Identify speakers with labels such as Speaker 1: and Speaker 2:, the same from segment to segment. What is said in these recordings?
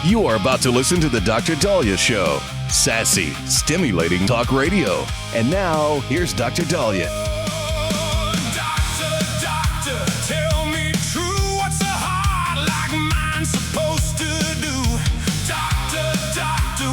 Speaker 1: You are about to listen to the Dr. Dahlia Show. Sassy, stimulating talk radio. And now, here's Dr. Dahlia.
Speaker 2: Doctor, tell me true. What's a heart like mine supposed to do? Doctor,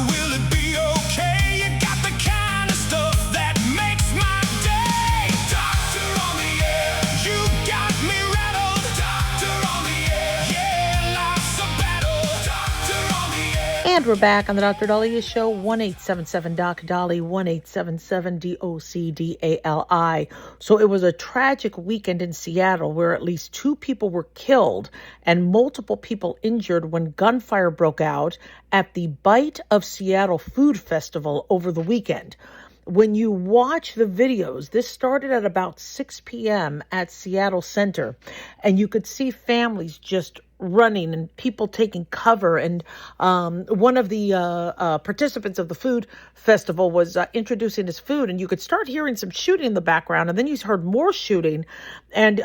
Speaker 2: will it be okay? You got the kind of stuff that makes my day. Doctor on the air, you got me rattled. Doctor on the air, yeah, life's a battle. Doctor on the air.
Speaker 3: And we're back on the Dr. Dahlia Show, 1-877-DOC-DALI, 1-877-DOC-DALI. So it was a tragic weekend in Seattle where at least 2 people were killed and multiple people injured when gunfire broke out at the Bite of Seattle Food Festival over the weekend. When you watch the videos, this started at about 6 p.m. at Seattle Center, and you could see families just running and people taking cover. And one of the participants of the food festival was introducing his food, and you could start hearing some shooting in the background, and then you heard more shooting, and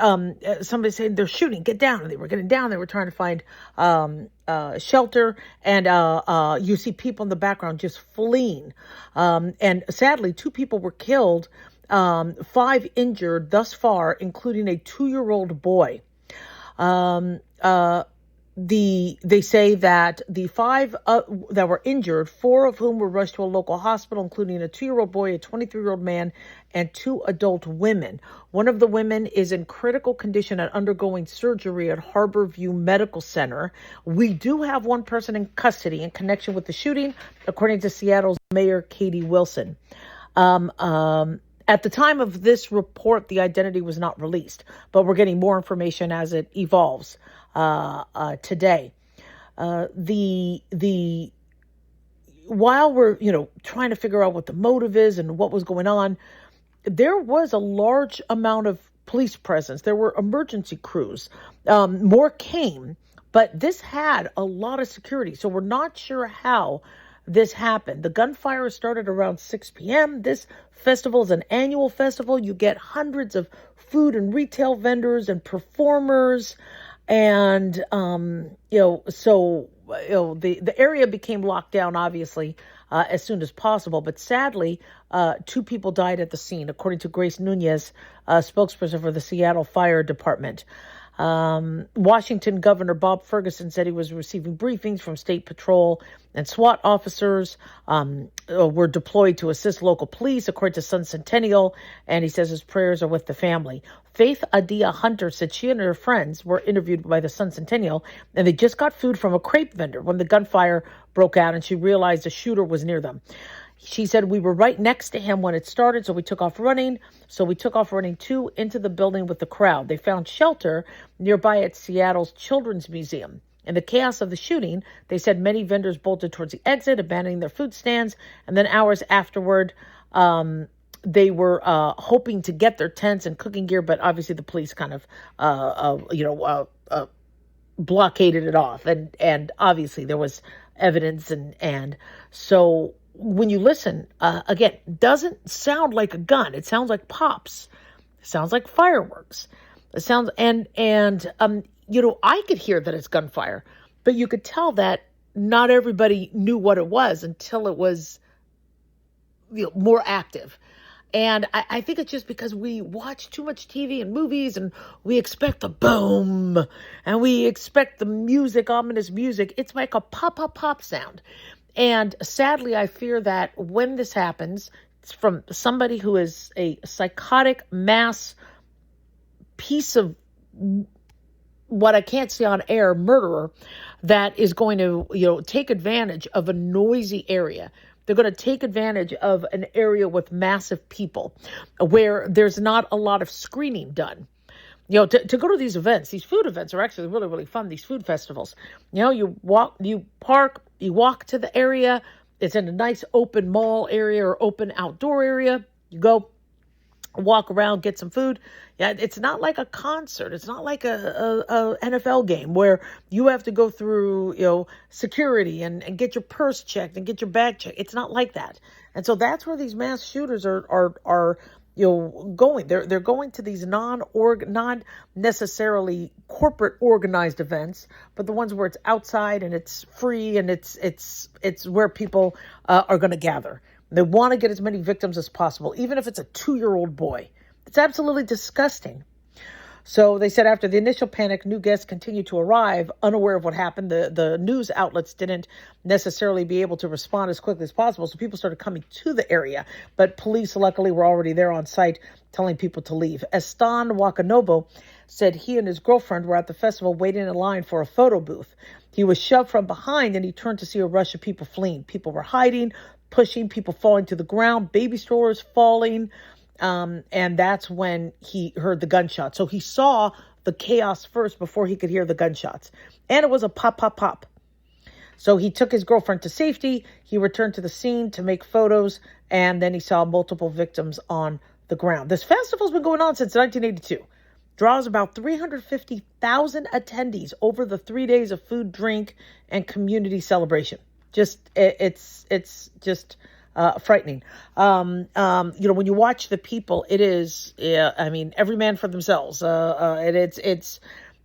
Speaker 3: somebody saying, "They're shooting, get down." And they were getting down. They were trying to find shelter, and you see people in the background just fleeing. And sadly, 2 people were killed, 5 injured thus far, including a 2-year-old boy. They say that the 5 that were injured, 4 of whom were rushed to a local hospital, including a 2-year-old boy, a 23-year-old man, and 2 adult women. One of the women is in critical condition and undergoing surgery at Harborview Medical Center. We do have 1 person in custody in connection with the shooting, according to Seattle's Mayor Katie Wilson. At the time of this report, the identity was not released, but we're getting more information as it evolves today. While we're trying to figure out what the motive is and what was going on, there was a large amount of police presence. There were emergency crews. More came, but this had a lot of security, so we're not sure how this happened. The gunfire started around 6 p.m. This festival is an annual festival. You get hundreds of food and retail vendors and performers. And, the area became locked down, obviously, as soon as possible. But sadly, 2 people died at the scene, according to Grace Nunez, spokesperson for the Seattle Fire Department. Washington Governor Bob Ferguson said he was receiving briefings from state patrol and SWAT officers were deployed to assist local police, according to Sun Centennial, and he says his prayers are with the family. Faith Adia Hunter said she and her friends were interviewed by the Sun Centennial, and they just got food from a crepe vendor when the gunfire broke out, and she realized a shooter was near them. She said, "We were right next to him when it started, so we took off running. So we took off running too into the building with the crowd. They found shelter nearby at Seattle's Children's Museum. In the chaos of the shooting, they said many vendors bolted towards the exit, abandoning their food stands. And then hours afterward, they were hoping to get their tents and cooking gear, but obviously the police kind of, blockaded it off. And obviously there was evidence, and so." When you listen, again, doesn't sound like a gun. It sounds like pops. It sounds like fireworks. It sounds, I could hear that it's gunfire, but you could tell that not everybody knew what it was until it was more active. And I think it's just because we watch too much TV and movies, and we expect the boom, and we expect the music, ominous music. It's like a pop, pop, pop sound. And sadly, I fear that when this happens, it's from somebody who is a psychotic mass piece of what I can't say on air, murderer, that is going to, take advantage of a noisy area. They're going to take advantage of an area with massive people where there's not a lot of screening done. To go to these events, these food events are actually really, really fun, these food festivals. You park, you walk to the area. It's in a nice open mall area or open outdoor area. You go walk around, get some food. Yeah, it's not like a concert. It's not like a NFL game where you have to go through, security and get your purse checked and get your bag checked. It's not like that. And so that's where these mass shooters are going. They're going to these not necessarily corporate organized events, but the ones where it's outside and it's free and it's where people are going to gather. They want to get as many victims as possible, even if it's a 2-year-old boy. It's absolutely disgusting. So they said after the initial panic, new guests continued to arrive, unaware of what happened. The news outlets didn't necessarily be able to respond as quickly as possible, so people started coming to the area. But police, luckily, were already there on site telling people to leave. Estan Wakanobo said he and his girlfriend were at the festival waiting in line for a photo booth. He was shoved from behind, and he turned to see a rush of people fleeing. People were hiding, pushing, people falling to the ground, baby strollers falling. And that's when he heard the gunshot. So he saw the chaos first before he could hear the gunshots. And it was a pop, pop, pop. So he took his girlfriend to safety. He returned to the scene to make photos. And then he saw multiple victims on the ground. This festival's been going on since 1982. Draws about 350,000 attendees over the 3 days of food, drink, and community celebration. It's just frightening. When you watch the people, it is, every man for themselves.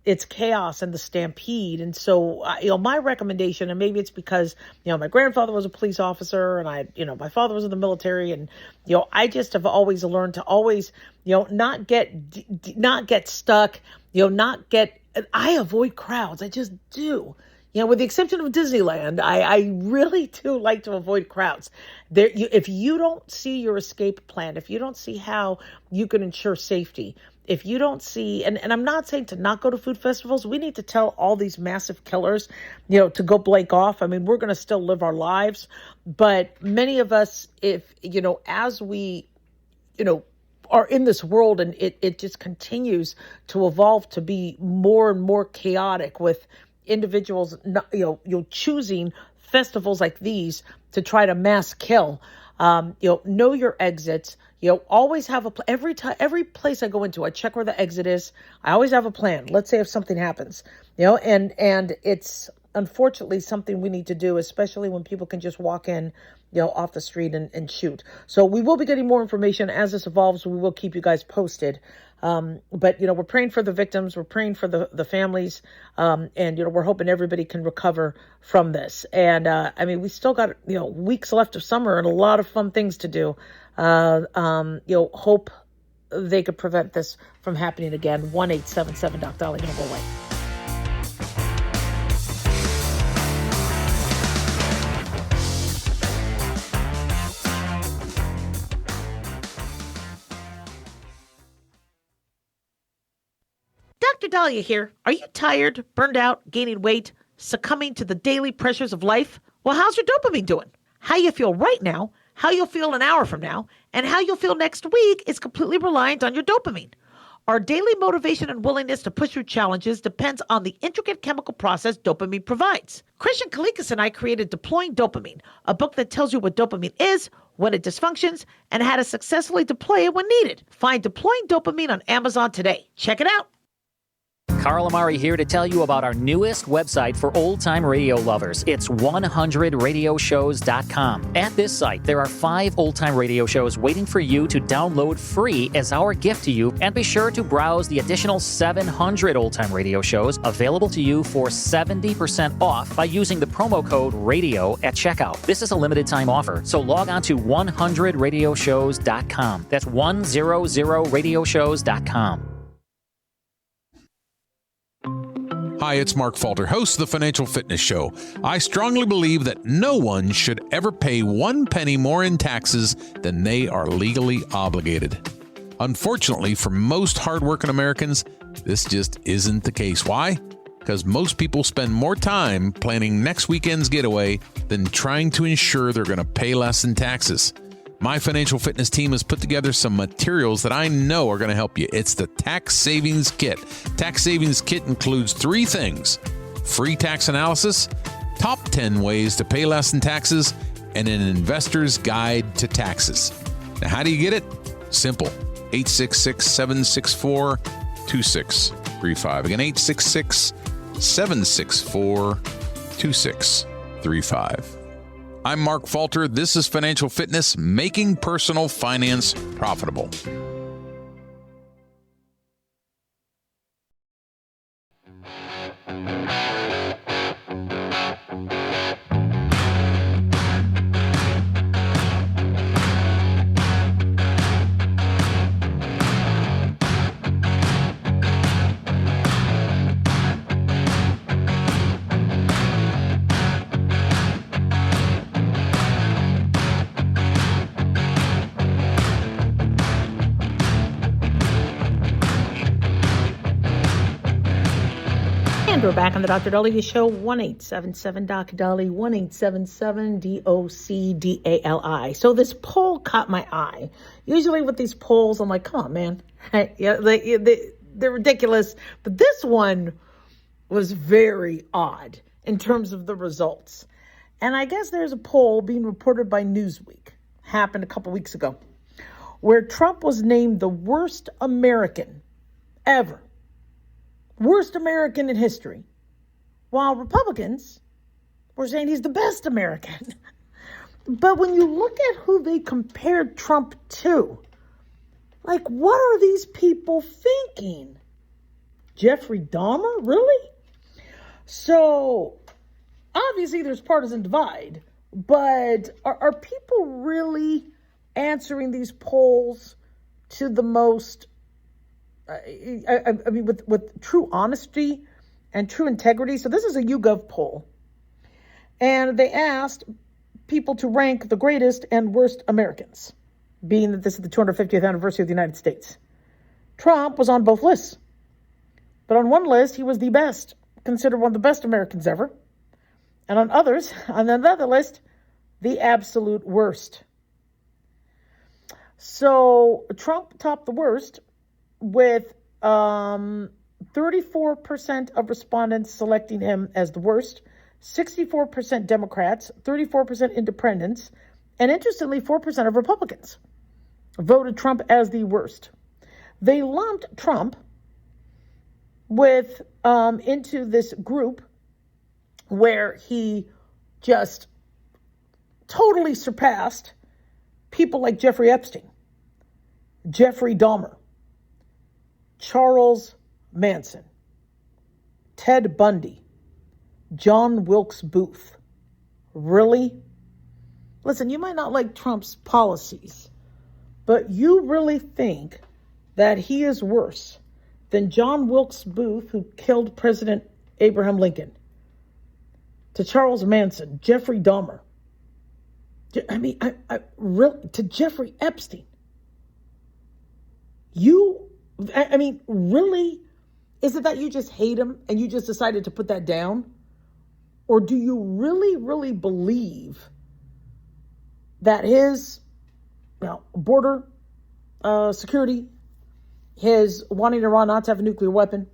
Speaker 3: It's chaos and the stampede. And so, my recommendation, and maybe it's because, my grandfather was a police officer and my father was in the military, and, I just have always learned to always, not get stuck, I avoid crowds. I just do. With the exception of Disneyland, I really do like to avoid crowds. If you don't see your escape plan, if you don't see how you can ensure safety, if you don't see, and I'm not saying to not go to food festivals, we need to tell all these massive killers, to go blank off. We're going to still live our lives. But many of us, as we, are in this world and it just continues to evolve to be more and more chaotic with individuals, choosing festivals like these to try to mass kill. Know your exits. Always have every place I go into, I check where the exit is. I always have a plan. Let's say if something happens, and it's unfortunately something we need to do, especially when people can just walk in, off the street and shoot. So we will be getting more information as this evolves. We will keep you guys posted. But we're praying for the victims. We're praying for the families. And, we're hoping everybody can recover from this. And, we still got, weeks left of summer and a lot of fun things to do. Hope they could prevent this from happening again. 1-877-DOC-DOLLY. Don't go away. Dr. Dahlia here. Are you tired, burned out, gaining weight, succumbing to the daily pressures of life? Well, how's your dopamine doing? How you feel right now, how you'll feel an hour from now, and how you'll feel next week is completely reliant on your dopamine. Our daily motivation and willingness to push through challenges depends on the intricate chemical process dopamine provides. Christian Kalikas and I created Deploying Dopamine, a book that tells you what dopamine is, when it dysfunctions, and how to successfully deploy it when needed. Find Deploying Dopamine on Amazon today. Check it out.
Speaker 4: Carl Amari here to tell you about our newest website for old-time radio lovers. It's 100radioshows.com. At this site, there are 5 old-time radio shows waiting for you to download free as our gift to you, and be sure to browse the additional 700 old-time radio shows available to you for 70% off by using the promo code RADIO at checkout. This is a limited-time offer, so log on to 100radioshows.com. That's 100radioshows.com.
Speaker 5: Hi, it's Mark Falter, host of the Financial Fitness Show. I strongly believe that no one should ever pay 1 penny more in taxes than they are legally obligated. Unfortunately, for most hardworking Americans, this just isn't the case. Why? Because most people spend more time planning next weekend's getaway than trying to ensure they're going to pay less in taxes. My financial fitness team has put together some materials that I know are going to help you. It's the Tax Savings Kit. Tax Savings Kit includes 3 things: free tax analysis, top 10 ways to pay less in taxes, and an investor's guide to taxes. Now, how do you get it? Simple. 866-764-2635. Again, 866-764-2635. I'm Mark Falter. This is Financial Fitness, making personal finance profitable.
Speaker 3: And we're back on the Dr. Dahlia Show, 1-877-Doc Dolly, 1-877-DOC-DALI. So this poll caught my eye. Usually with these polls, I'm like, come on, man. Yeah, they're ridiculous. But this one was very odd in terms of the results. And I guess there's a poll being reported by Newsweek, happened a couple weeks ago, where Trump was named the worst American ever. Worst American in history, while Republicans were saying he's the best American. But when you look at who they compared Trump to, like, what are these people thinking? Jeffrey Dahmer? Really? So, obviously there's partisan divide, but are people really answering these polls to the most I mean, with true honesty and true integrity? So this is a YouGov poll. And they asked people to rank the greatest and worst Americans, being that this is the 250th anniversary of the United States. Trump was on both lists. But on one list, he was the best, considered one of the best Americans ever. And on others, on another list, the absolute worst. So Trump topped the worst with 34% of respondents selecting him as the worst, 64% Democrats, 34% independents, and interestingly, 4% of Republicans voted Trump as the worst. They lumped Trump with into this group where he just totally surpassed people like Jeffrey Epstein, Jeffrey Dahmer, Charles Manson, Ted Bundy, John Wilkes Booth. Really? Listen, you might not like Trump's policies, but you really think that he is worse than John Wilkes Booth, who killed President Abraham Lincoln, to Charles Manson, Jeffrey Dahmer, to Jeffrey Epstein. Really? Is it that you just hate him and you just decided to put that down? Or do you really, really believe that his border security, his wanting Iran not to have a nuclear weapon,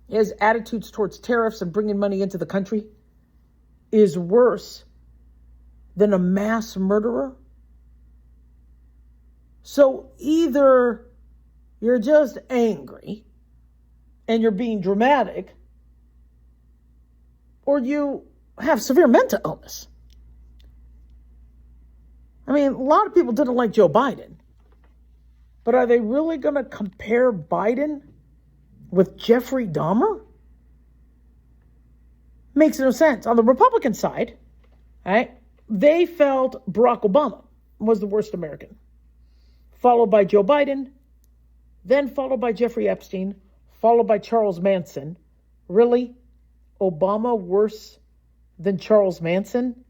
Speaker 3: his attitudes towards tariffs and bringing money into the country is worse than a mass murderer? So either you're just angry and you're being dramatic, or you have severe mental illness. I mean, a lot of people didn't like Joe Biden, but are they really going to compare Biden with Jeffrey Dahmer? Makes no sense. On the Republican side, right, they felt Barack Obama was the worst American, followed by Joe Biden, then followed by Jeffrey Epstein, followed by Charles Manson. Really? Obama worse than Charles Manson?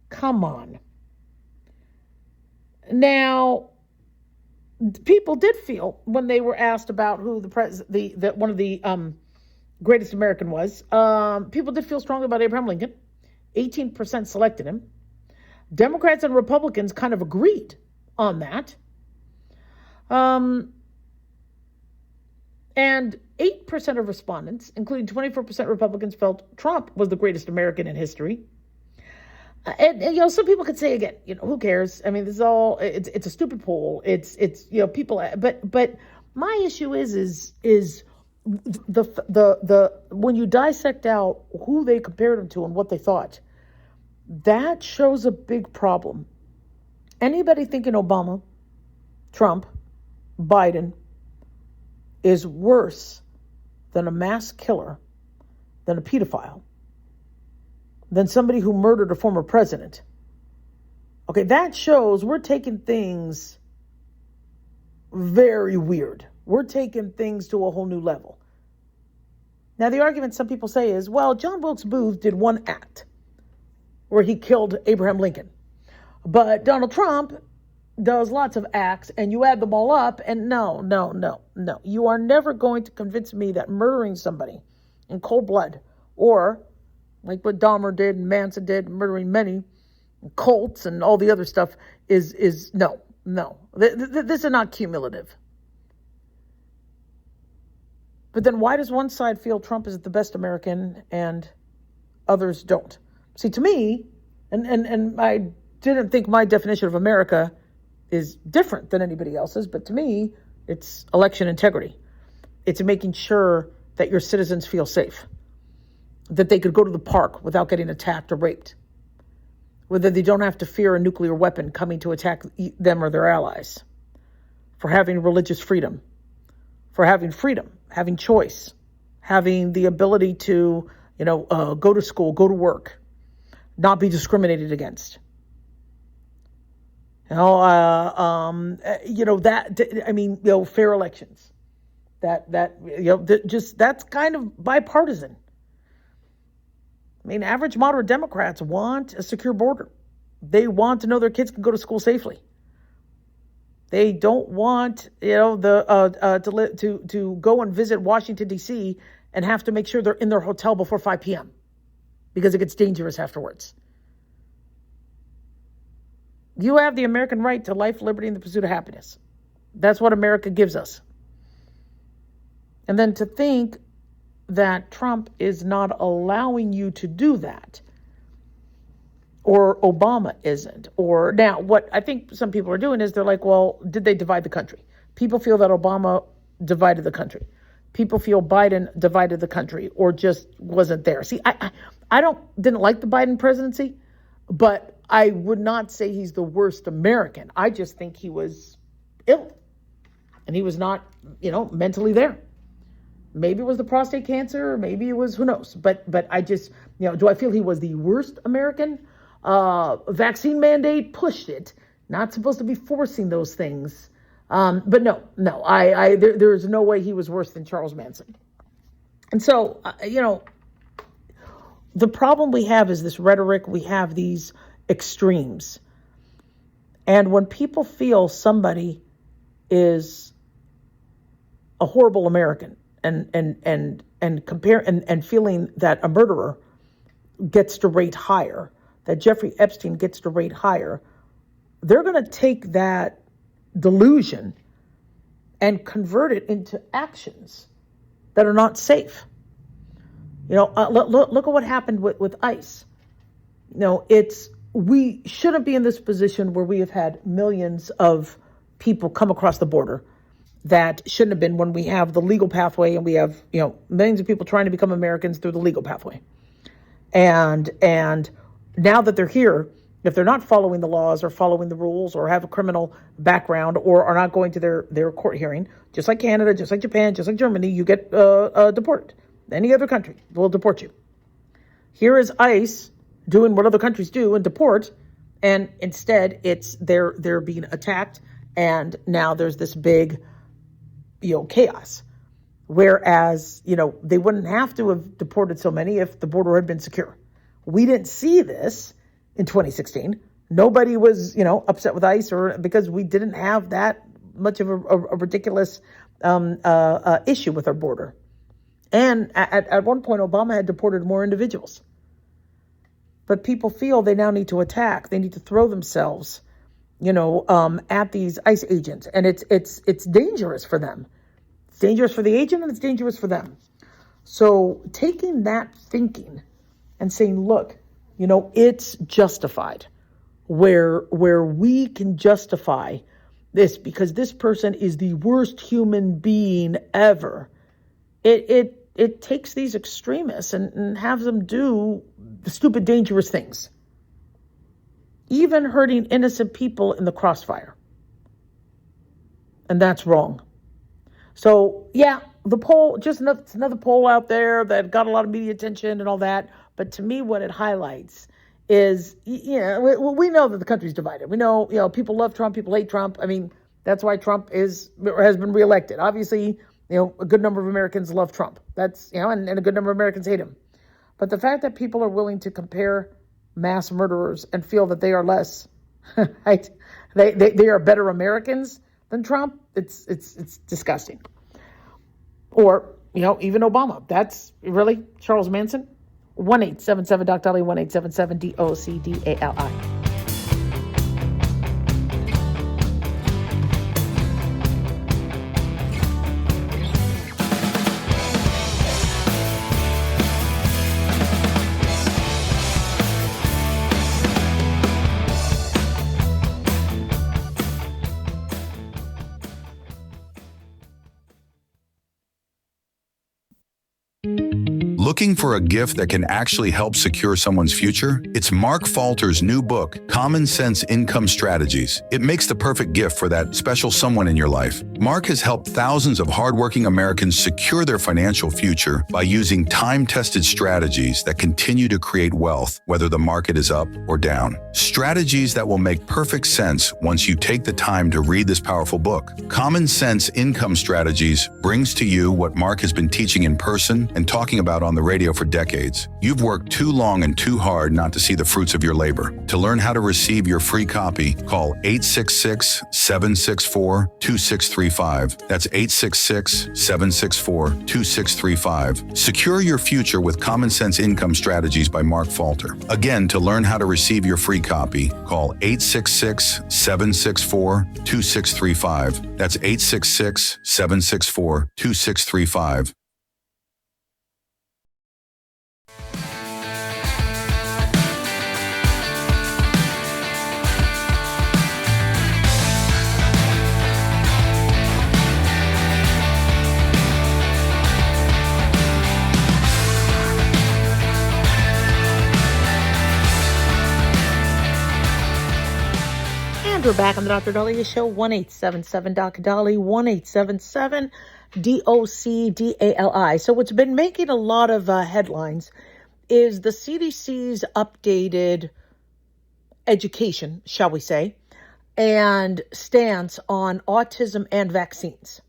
Speaker 3: Come on. Now, people did feel when they were asked about who one of the greatest American was. People did feel strongly about Abraham Lincoln. 18% selected him. Democrats and Republicans kind of agreed on that. And 8% of respondents, including 24% Republicans, felt Trump was the greatest American in history. And some people could say again, who cares? I mean, this is all, it's a stupid poll. It's people, but my issue is the when you dissect out who they compared him to and what they thought, that shows a big problem. Anybody thinking Obama, Trump, Biden is worse than a mass killer, than a pedophile, than somebody who murdered a former president. Okay, that shows we're taking things very weird. We're taking things to a whole new level. Now, the argument some people say is, well, John Wilkes Booth did one act where he killed Abraham Lincoln. But Donald Trump does lots of acts, and you add them all up, and no. You are never going to convince me that murdering somebody in cold blood, or like what Dahmer did and Manson did, murdering many, cults and all the other stuff, is no. This is not cumulative. But then why does one side feel Trump is the best American and others don't? See, to me, and I didn't think my definition of America is different than anybody else's, but to me, it's election integrity. It's making sure that your citizens feel safe, that they could go to the park without getting attacked or raped, whether they don't have to fear a nuclear weapon coming to attack them or their allies, for having religious freedom, having choice, having the ability to, go to school, go to work, not be discriminated against. Fair elections. That's kind of bipartisan. I mean, average moderate Democrats want a secure border. They want to know their kids can go to school safely. They don't want, to go and visit Washington, D.C. and have to make sure they're in their hotel before 5 p.m. because it gets dangerous afterwards. You have the American right to life, liberty, and the pursuit of happiness. That's what America gives us. And then to think that Trump is not allowing you to do that, or Obama isn't, or now what I think some people are doing is they're like, well, did they divide the country? People feel that Obama divided the country. People feel Biden divided the country or just wasn't there. See, I didn't like the Biden presidency, but I would not say he's the worst American. I just think he was ill and he was not, mentally there. Maybe it was the prostate cancer, or maybe it was, who knows? But I just, do I feel he was the worst American? Vaccine mandate pushed it. Not supposed to be forcing those things. But no, there's no way he was worse than Charles Manson. And so, the problem we have is this rhetoric. We have these extremes. And when people feel somebody is a horrible American and compare and feeling that a murderer gets to rate higher, that Jeffrey Epstein gets to rate higher, they're going to take that delusion and convert it into actions that are not safe. Look at what happened with ICE. We shouldn't be in this position where we have had millions of people come across the border that shouldn't have been, when we have the legal pathway and we have, millions of people trying to become Americans through the legal pathway. And now that they're here, if they're not following the laws or following the rules or have a criminal background or are not going to their court hearing, just like Canada, just like Japan, just like Germany, you get deported. Any other country will deport you. Here is ICE doing what other countries do and deport, and instead they're being attacked, and now there's this big chaos. Whereas, they wouldn't have to have deported so many if the border had been secure. We didn't see this in 2016. Nobody was, upset with ICE because we didn't have that much of a ridiculous issue with our border. And at one point, Obama had deported more individuals. But people feel they now need to attack. They need to throw themselves, at these ICE agents. And it's dangerous for them. It's dangerous for the agent and it's dangerous for them. So taking that thinking and saying, look, it's justified where we can justify this because this person is the worst human being ever. It takes these extremists and has them do the stupid, dangerous things, even hurting innocent people in the crossfire. And that's wrong. So, yeah, the poll, just another poll out there that got a lot of media attention and all that. But to me, what it highlights is, we know that the country's divided. We know, people love Trump, people hate Trump. I mean, that's why Trump has been reelected. Obviously, a good number of Americans love Trump. That's, and a good number of Americans hate him. But the fact that people are willing to compare mass murderers and feel that they are less, right? They are better Americans than Trump. It's disgusting. Or, even Obama. That's really Charles Manson. 1-877-DOC-DOLLY, 1-877-DOCDALI.
Speaker 6: Looking for a gift that can actually help secure someone's future? It's Mark Falter's new book, Common Sense Income Strategies. It makes the perfect gift for that special someone in your life. Mark has helped thousands of hardworking Americans secure their financial future by using time-tested strategies that continue to create wealth, whether the market is up or down. Strategies that will make perfect sense once you take the time to read this powerful book. Common Sense Income Strategies brings to you what Mark has been teaching in person and talking about on the radio for decades. You've worked too long and too hard not to see the fruits of your labor. To learn how to receive your free copy, call 866-764-2635. That's 866-764-2635. Secure your future with Common Sense Income Strategies by Mark Falter. Again, to learn how to receive your free copy, call 866-764-2635. That's 866-764-2635.
Speaker 3: We're back on the Dr. Dahlia Show, 1-877-Doc-Dolly, 1-877-DOCDALI. So what's been making a lot of headlines is the CDC's updated education, shall we say, and stance on autism and vaccines.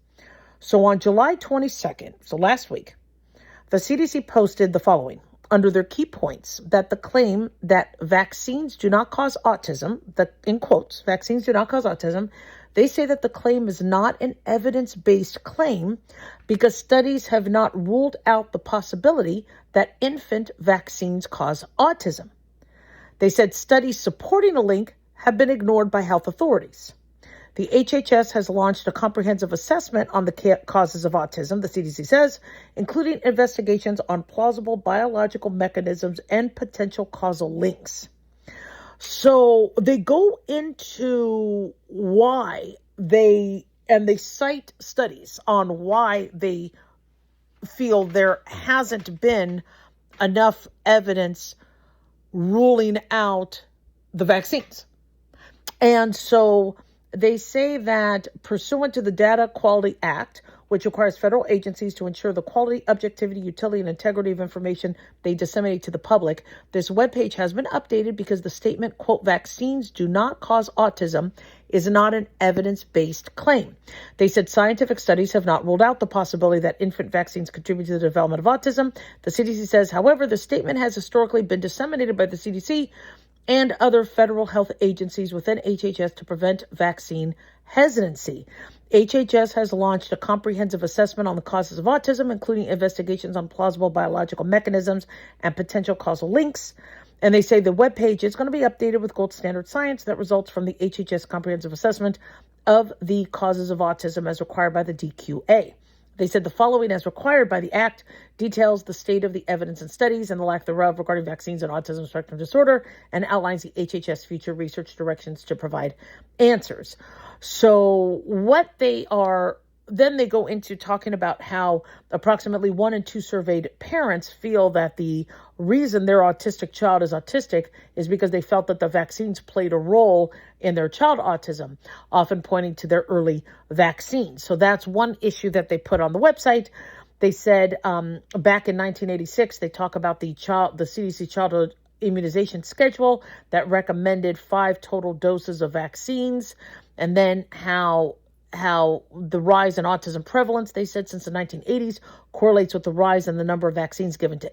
Speaker 3: So on July 22nd, so last week, the CDC posted the following. Under their key points, that the claim that vaccines do not cause autism, that in quotes, vaccines do not cause autism, they say that the claim is not an evidence-based claim because studies have not ruled out the possibility that infant vaccines cause autism. They said studies supporting a link have been ignored by health authorities. The HHS has launched a comprehensive assessment on the causes of autism, the CDC says, including investigations on plausible biological mechanisms and potential causal links. So they go into why they cite studies on why they feel there hasn't been enough evidence ruling out the vaccines. And so they say that pursuant to the Data Quality Act, which requires federal agencies to ensure the quality, objectivity, utility, and integrity of information they disseminate to the public, this webpage has been updated because the statement, quote, vaccines do not cause autism is not an evidence-based claim. They said scientific studies have not ruled out the possibility that infant vaccines contribute to the development of autism. The CDC says, however, the statement has historically been disseminated by the CDC and other federal health agencies within HHS to prevent vaccine hesitancy. HHS has launched a comprehensive assessment on the causes of autism, including investigations on plausible biological mechanisms and potential causal links. And they say the webpage is going to be updated with gold standard science that results from the HHS comprehensive assessment of the causes of autism as required by the DQA. They said the following, as required by the Act, details the state of the evidence and studies and the lack thereof regarding vaccines and autism spectrum disorder and outlines the HHS future research directions to provide answers. So what they are then they go into talking about how approximately 1 in 2 surveyed parents feel that the reason their autistic child is autistic is because they felt that the vaccines played a role in their child autism, often pointing to their early vaccines. So that's one issue that they put on the website. They said back in 1986, they talk about the CDC childhood immunization schedule that recommended 5 total doses of vaccines, and then how the rise in autism prevalence, they said, since the 1980s correlates with the rise in the number of vaccines given to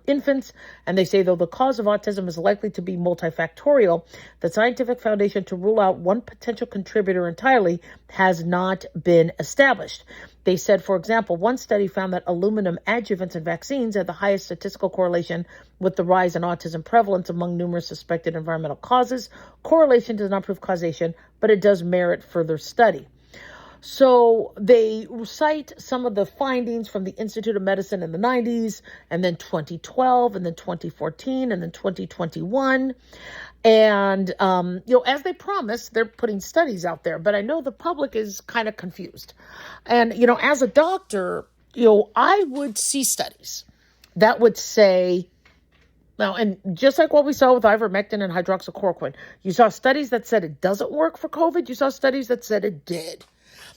Speaker 3: infants. And they say, though the cause of autism is likely to be multifactorial, the scientific foundation to rule out one potential contributor entirely has not been established. They said, for example, one study found that aluminum adjuvants in vaccines had the highest statistical correlation with the rise in autism prevalence among numerous suspected environmental causes. Correlation does not prove causation, but it does merit further study. So they cite some of the findings from the Institute of Medicine in the 90s, and then 2012, and then 2014, and then 2021. And, as they promised, they're putting studies out there. But I know the public is kind of confused. And, as a doctor, I would see studies that would say, now, and just like what we saw with ivermectin and hydroxychloroquine, you saw studies that said it doesn't work for COVID. You saw studies that said it did.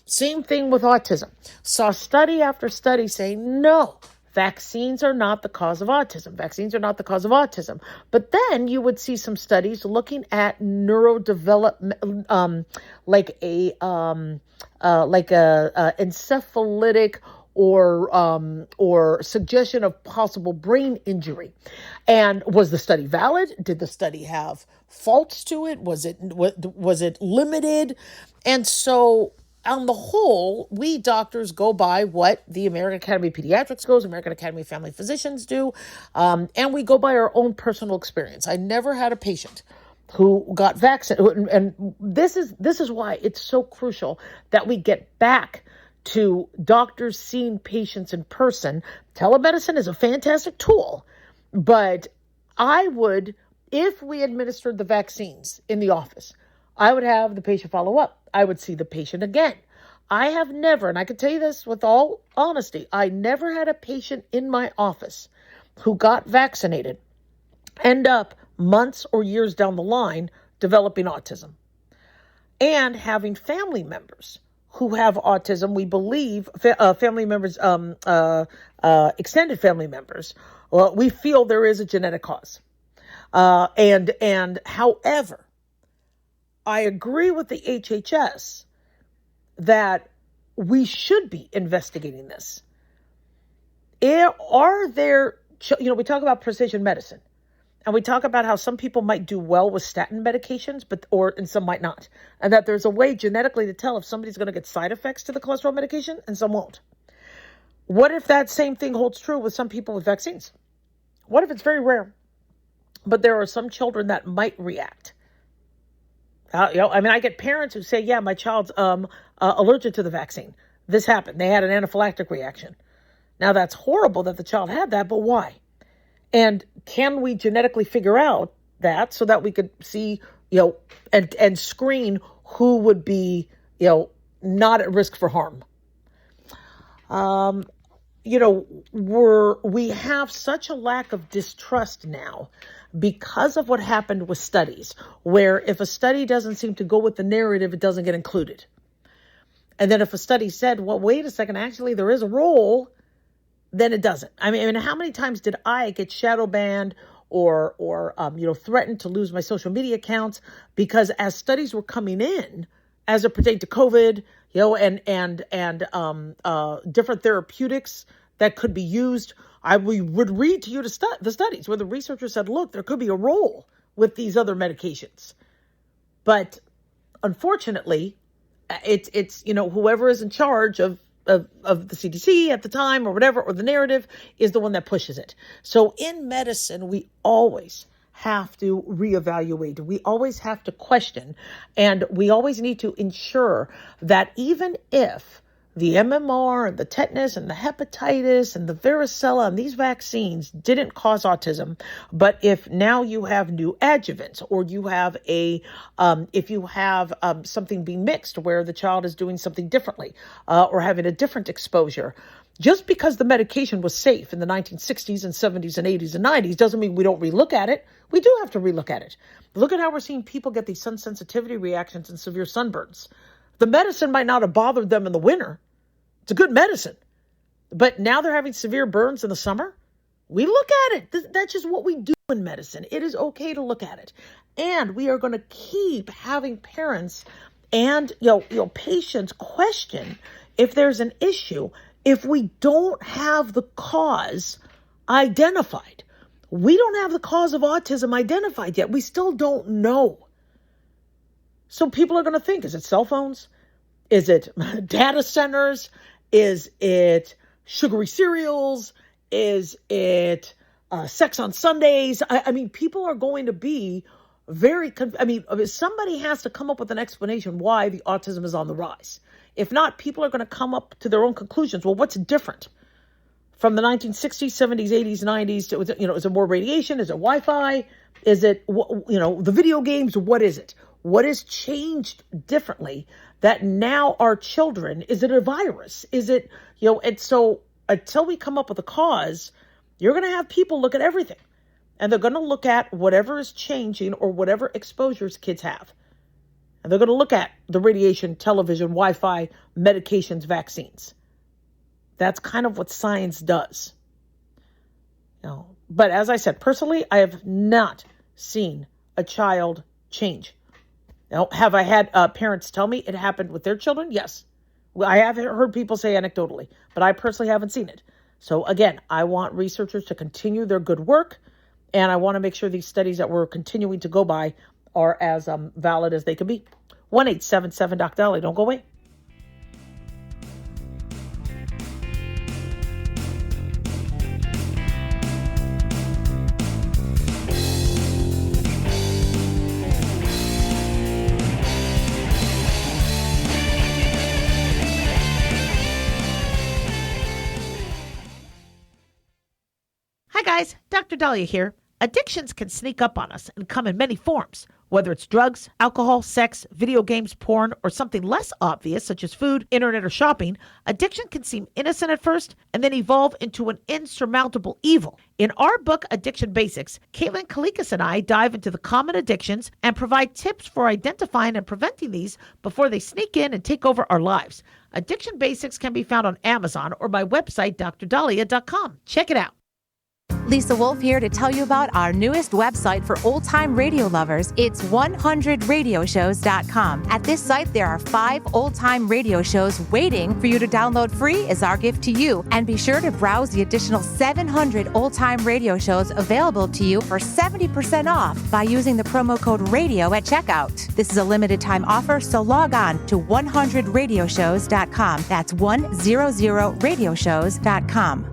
Speaker 3: Same thing with autism. Saw study after study saying, no, vaccines are not the cause of autism. Vaccines are not the cause of autism. But then you would see some studies looking at neurodevelopment, like a encephalitic or suggestion of possible brain injury. And was the study valid? Did the study have faults to it? Was it limited? And so on the whole, we doctors go by what the American Academy of Pediatrics goes, American Academy of Family Physicians do, and we go by our own personal experience. I never had a patient who got vaccinated, and this is why it's so crucial that we get back to doctors seeing patients in person. Telemedicine is a fantastic tool, but I would, if we administered the vaccines in the office, I would have the patient follow up. I would see the patient again. I have never, and I can tell you this with all honesty, I never had a patient in my office who got vaccinated end up months or years down the line developing autism. And having family members who have autism, we believe, family members, extended family members, well, we feel there is a genetic cause. And however, I agree with the HHS that we should be investigating this. We talk about precision medicine, and we talk about how some people might do well with statin medications, and some might not. And that there's a way genetically to tell if somebody's going to get side effects to the cholesterol medication and some won't. What if that same thing holds true with some people with vaccines? What if it's very rare, but there are some children that might react? I get parents who say, yeah, my child's allergic to the vaccine. This happened. They had an anaphylactic reaction. Now, that's horrible that the child had that, but why? And can we genetically figure out that so that we could see, and screen who would be, not at risk for harm? We have such a lack of distrust now because of what happened with studies, where if a study doesn't seem to go with the narrative, it doesn't get included. And then if a study said, well, wait a second, actually there is a role, then it doesn't. I mean, how many times did I get shadow banned or threatened to lose my social media accounts because as studies were coming in, as it pertained to COVID, and different therapeutics that could be used, we would read to you the studies where the researchers said, look, there could be a role with these other medications. But unfortunately, it's whoever is in charge of the CDC at the time or whatever, or the narrative, is the one that pushes it. So in medicine, we always have to reevaluate. We always have to question, and we always need to ensure that even if the MMR and the tetanus and the hepatitis and the varicella and these vaccines didn't cause autism. But if now you have new adjuvants, or you have if you have something being mixed where the child is doing something differently, or having a different exposure, just because the medication was safe in the 1960s and 70s and 80s and 90s doesn't mean we don't relook at it. We do have to relook at it. Look at how we're seeing people get these sun sensitivity reactions and severe sunburns. The medicine might not have bothered them in the winter. It's a good medicine. But now they're having severe burns in the summer. We look at it. That's just what we do in medicine. It is okay to look at it. And we are going to keep having parents and patients question if there's an issue if we don't have the cause identified. We don't have the cause of autism identified yet. We still don't know. So people are going to think, is it cell phones? Is it data centers? Is it sugary cereals? Is it sex on Sundays? I mean, people are going to be very, somebody has to come up with an explanation why the autism is on the rise. If not, people are going to come up to their own conclusions. Well, what's different from the 1960s, 70s, 80s, 90s? Is it more radiation? Is it Wi-Fi? Is it, the video games? What is it? What has changed differently that now our children, is it a virus? Is it, and so until we come up with a cause, you're going to have people look at everything. And they're going to look at whatever is changing or whatever exposures kids have. And they're going to look at the radiation, television, Wi-Fi, medications, vaccines. That's kind of what science does. But as I said, personally, I have not seen a child change. Now, have I had parents tell me it happened with their children? Yes. I have heard people say anecdotally, but I personally haven't seen it. So again, I want researchers to continue their good work, and I want to make sure these studies that we're continuing to go by are as valid as they can be. 1-877-Dr. Don't go away. Hi guys, Dr. Dahlia here. Addictions can sneak up on us and come in many forms, whether it's drugs, alcohol, sex, video games, porn, or something less obvious such as food, internet, or shopping. Addiction can seem innocent at first and then evolve into an insurmountable evil. In our book, Addiction Basics, Caitlin Kalikas and I dive into the common addictions and provide tips for identifying and preventing these before they sneak in and take over our lives. Addiction Basics can be found on Amazon or my website, drdahlia.com. Check it out.
Speaker 7: Lisa Wolf here to tell you about our newest website for old-time radio lovers. It's 100radioshows.com. At this site, there are 5 old-time radio shows waiting for you to download free as our gift to you. And be sure to browse the additional 700 old-time radio shows available to you for 70% off by using the promo code RADIO at checkout. This is a limited-time offer, so log on to 100radioshows.com. That's 100radioshows.com.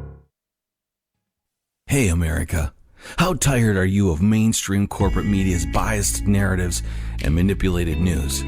Speaker 8: Hey, America. How tired are you of mainstream corporate media's biased narratives and manipulated news?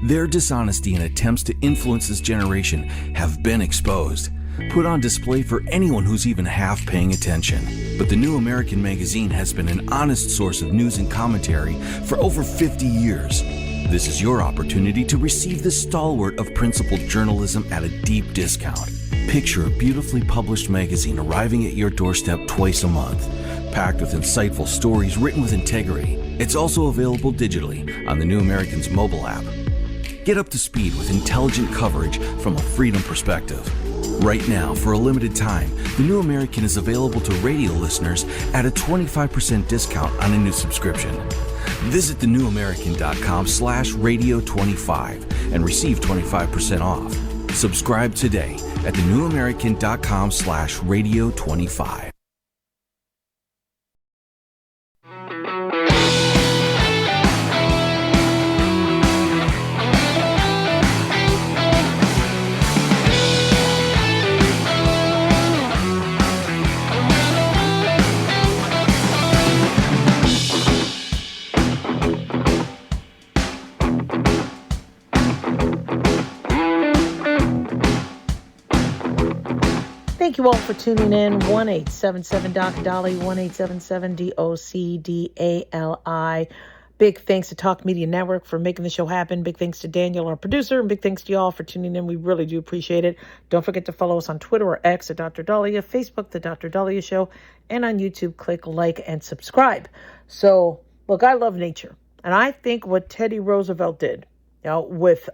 Speaker 8: Their dishonesty and attempts to influence this generation have been exposed, put on display for anyone who's even half paying attention. But the New American Magazine has been an honest source of news and commentary for over 50 years. This is your opportunity to receive the stalwart of principled journalism at a deep discount. Picture a beautifully published magazine arriving at your doorstep twice a month, packed with insightful stories written with integrity. It's also available digitally on the New American's mobile app. Get up to speed with intelligent coverage from a freedom perspective. Right now, for a limited time, the New American is available to radio listeners at a 25% discount on a new subscription. Visit thenewamerican.com/radio25 and receive 25% off. Subscribe today at thenewamerican.com/radio25.
Speaker 3: Thank you all for tuning in. 1-877-DOC-DOLLY, 1-877-DOCDALI. Big thanks to Talk Media Network for making the show happen. Big thanks to Daniel, our producer, and big thanks to y'all for tuning in. We really do appreciate it. Don't forget to follow us on Twitter or X at Dr. Dahlia, Facebook, The Dr. Dahlia Show, and on YouTube, click like and subscribe. So, look, I love nature. And I think what Teddy Roosevelt did, with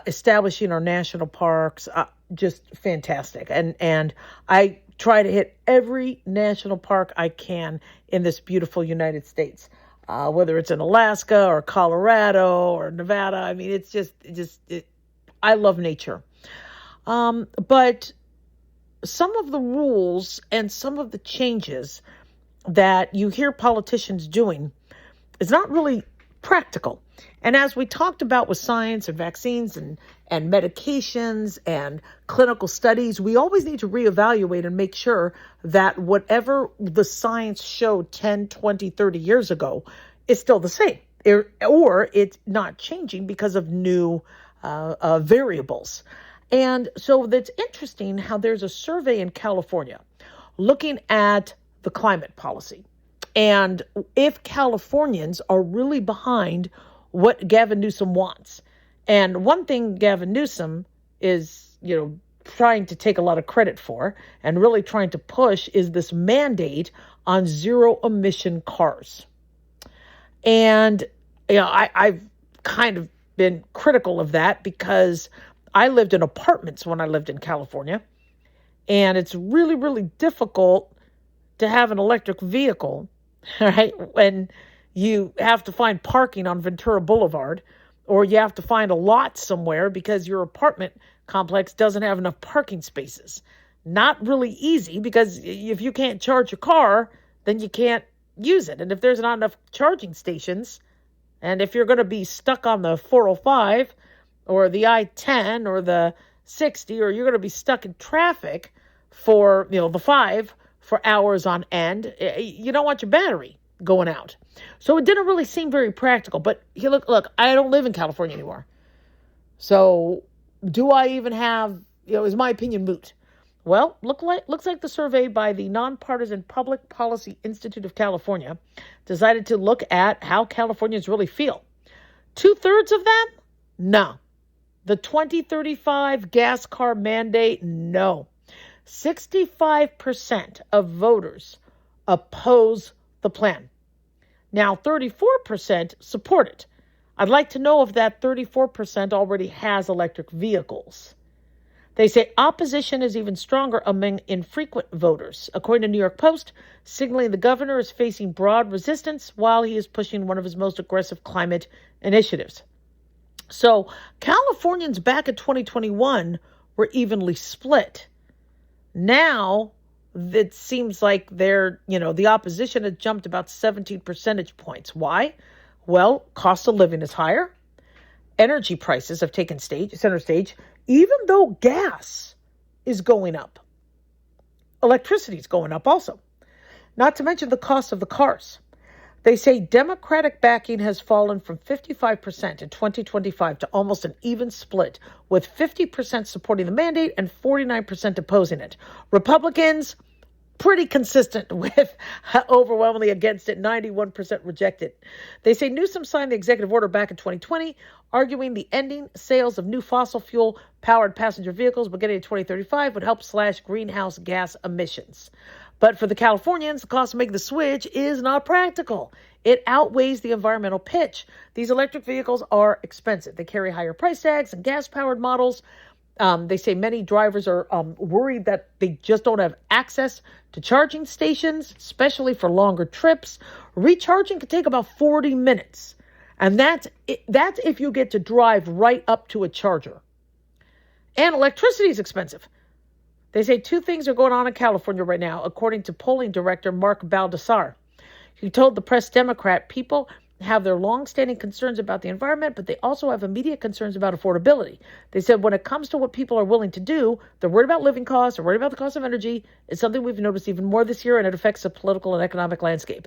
Speaker 3: establishing our national parks, just fantastic. And I try to hit every national park I can in this beautiful United States. Whether it's in Alaska or Colorado or Nevada. I mean, it's just I love nature. But some of the rules and some of the changes that you hear politicians doing is not really practical. And as we talked about with science and vaccines and medications and clinical studies, we always need to reevaluate and make sure that whatever the science showed 10, 20, 30 years ago is still the same, or it's not changing because of new variables. And so that's interesting how there's a survey in California looking at the climate policy and if Californians are really behind what Gavin Newsom wants. And one thing Gavin Newsom is, trying to take a lot of credit for and really trying to push is this mandate on zero emission cars. And, I've kind of been critical of that because I lived in apartments when I lived in California. And it's really, really difficult to have an electric vehicle, right, when you have to find parking on Ventura Boulevard, or you have to find a lot somewhere because your apartment complex doesn't have enough parking spaces. Not really easy, because if you can't charge your car, then you can't use it. And if there's not enough charging stations, and if you're going to be stuck on the 405 or the I-10 or the 60, or you're going to be stuck in traffic for, the 5 for hours on end, you don't want your battery going out. So it didn't really seem very practical. But look, I don't live in California anymore. So do I even have, is my opinion moot? Well, looks like the survey by the Nonpartisan Public Policy Institute of California decided to look at how Californians really feel. 2/3 of them? No. The 2035 gas car mandate? No. 65% of voters oppose the plan. Now, 34% support it. I'd like to know if that 34% already has electric vehicles. They say opposition is even stronger among infrequent voters. According to New York Post, signaling the governor is facing broad resistance while he is pushing one of his most aggressive climate initiatives. So Californians back in 2021 were evenly split. Now it seems like the opposition has jumped about 17 percentage points. Why? Well, cost of living is higher. Energy prices have taken center stage, even though gas is going up. Electricity is going up also. Not to mention the cost of the cars. They say Democratic backing has fallen from 55% in 2025 to almost an even split, with 50% supporting the mandate and 49% opposing it. Republicans, pretty consistent with overwhelmingly against it, 91% rejected. They say Newsom signed the executive order back in 2020, arguing the ending sales of new fossil fuel powered passenger vehicles beginning in 2035 would help slash greenhouse gas emissions. But for the Californians, the cost of making the switch is not practical. It outweighs the environmental pitch. These electric vehicles are expensive. They carry higher price tags than gas-powered models. They say many drivers are worried that they just don't have access to charging stations, especially for longer trips. Recharging can take about 40 minutes. And that's if you get to drive right up to a charger. And electricity is expensive. They say two things are going on in California right now, according to polling director Mark Baldassar. He told the Press Democrat people have their long-standing concerns about the environment, but they also have immediate concerns about affordability. They said when it comes to what people are willing to do, they're worried about living costs, they're worried about the cost of energy. It's something we've noticed even more this year, and it affects the political and economic landscape.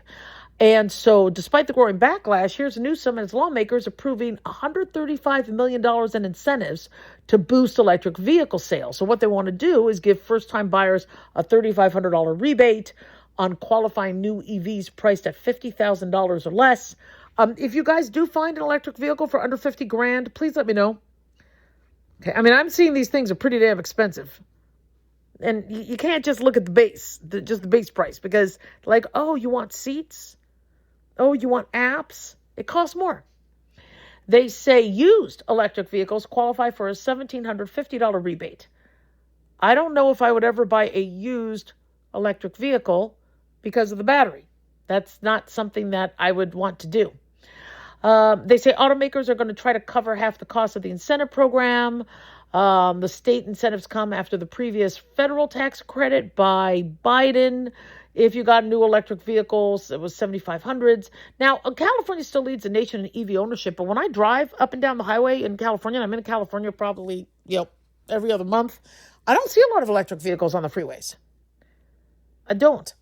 Speaker 3: And so despite the growing backlash, here's Newsom and his lawmakers approving $135 million in incentives to boost electric vehicle sales. So what they want to do is give first-time buyers a $3,500 rebate on qualifying new EVs priced at $50,000 or less. If you guys do find an electric vehicle for under 50 grand, please let me know. Okay, I mean, I'm seeing these things are pretty damn expensive. And you can't just look at the base, just the base price, because like, oh, you want seats? Oh, you want apps? It costs more. They say used electric vehicles qualify for a $1,750 rebate. I don't know if I would ever buy a used electric vehicle because of the battery. That's not something that I would want to do. They say automakers are going to try to cover half the cost of the incentive program. The state incentives come after the previous federal tax credit by Biden. If you got new electric vehicles, it was 7,500s. Now, California still leads the nation in EV ownership, but when I drive up and down the highway in California, and I'm in California probably, every other month, I don't see a lot of electric vehicles on the freeways. I don't.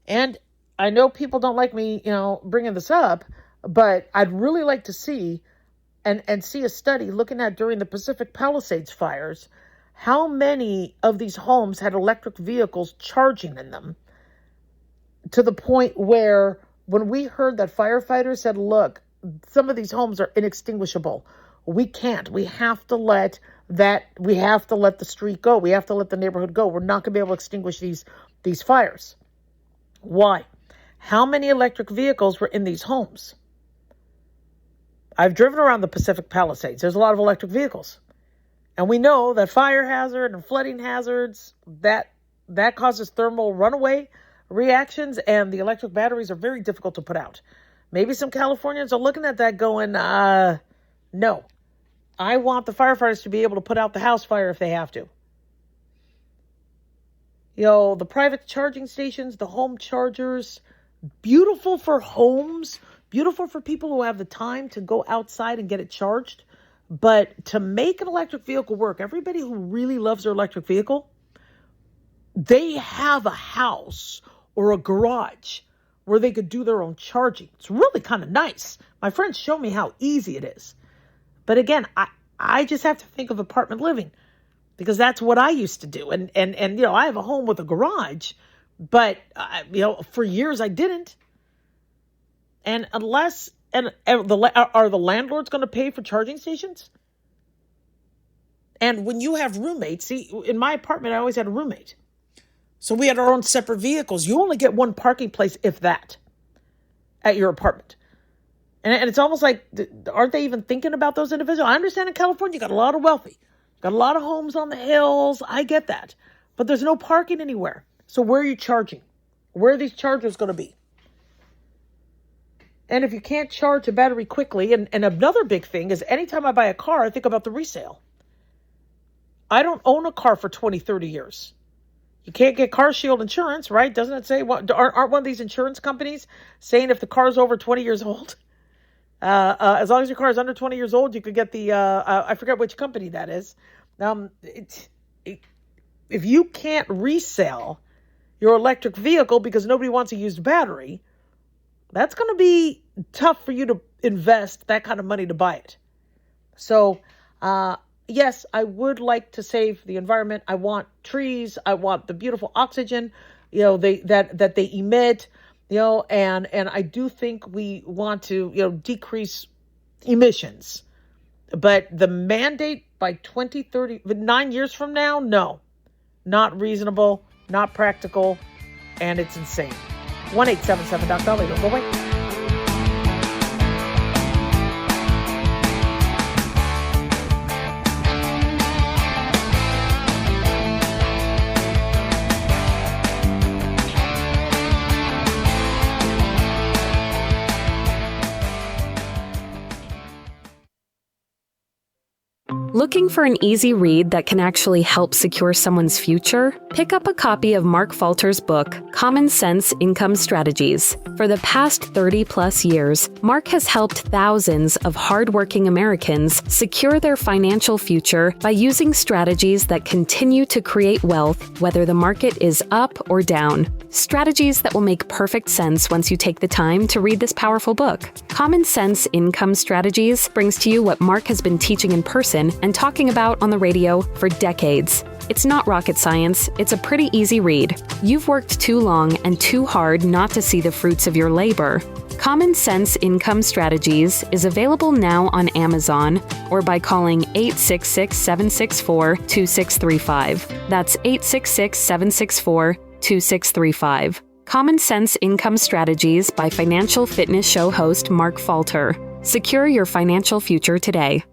Speaker 3: And I know people don't like me, bringing this up, but I'd really like to see and see a study looking at during the Pacific Palisades fires, how many of these homes had electric vehicles charging in them, to the point where when we heard that firefighters said, look, some of these homes are inextinguishable. We can't. We have to let the street go. We have to let the neighborhood go. We're not going to be able to extinguish these fires. Why? How many electric vehicles were in these homes? I've driven around the Pacific Palisades. There's a lot of electric vehicles. And we know that fire hazard and flooding hazards, that causes thermal runaway reactions, and the electric batteries are very difficult to put out. Maybe some Californians are looking at that going, no. I want the firefighters to be able to put out the house fire if they have to. The private charging stations, the home chargers, beautiful for homes, beautiful for people who have the time to go outside and get it charged. But to make an electric vehicle work, everybody who really loves their electric vehicle, they have a house or a garage where they could do their own charging. It's really kind of nice. My friends show me how easy it is. But again, I just have to think of apartment living, because that's what I used to do. And I have a home with a garage, but for years I didn't. And are the landlords going to pay for charging stations? And when you have roommates, see, in my apartment, I always had a roommate. So we had our own separate vehicles. You only get one parking place, if that, at your apartment. And it's almost like, aren't they even thinking about those individuals? I understand in California, you got a lot of wealthy, got a lot of homes on the hills. I get that. But there's no parking anywhere. So where are you charging? Where are these chargers going to be? And if you can't charge a battery quickly, and another big thing is anytime I buy a car, I think about the resale. I don't own a car for 20, 30 years. You can't get car shield insurance, right? Doesn't it say, aren't one of these insurance companies saying if the car's over 20 years old, as long as your car is under 20 years old, you could get the, I forget which company that is. If you can't resell your electric vehicle because nobody wants a used battery, that's going to be tough for you to invest that kind of money to buy it. So, yes, I would like to save the environment. I want trees. I want the beautiful oxygen, that they emit, and I do think we want to, decrease emissions. But the mandate by 2030, 9 years from now, no, not reasonable, not practical, and it's insane. 1-877-DOC-DOLLY. Don't go away.
Speaker 9: Looking for an easy read that can actually help secure someone's future? Pick up a copy of Mark Falter's book, Common Sense Income Strategies. For the past 30-plus years, Mark has helped thousands of hardworking Americans secure their financial future by using strategies that continue to create wealth, whether the market is up or down. Strategies that will make perfect sense once you take the time to read this powerful book. Common Sense Income Strategies brings to you what Mark has been teaching in person and talking about on the radio for decades. It's not rocket science, it's a pretty easy read. You've worked too long and too hard not to see the fruits of your labor. Common Sense Income Strategies is available now on Amazon or by calling 866-764-2635. That's 866-764-2635. Common Sense Income Strategies by Financial Fitness Show host Mark Falter. Secure your financial future today.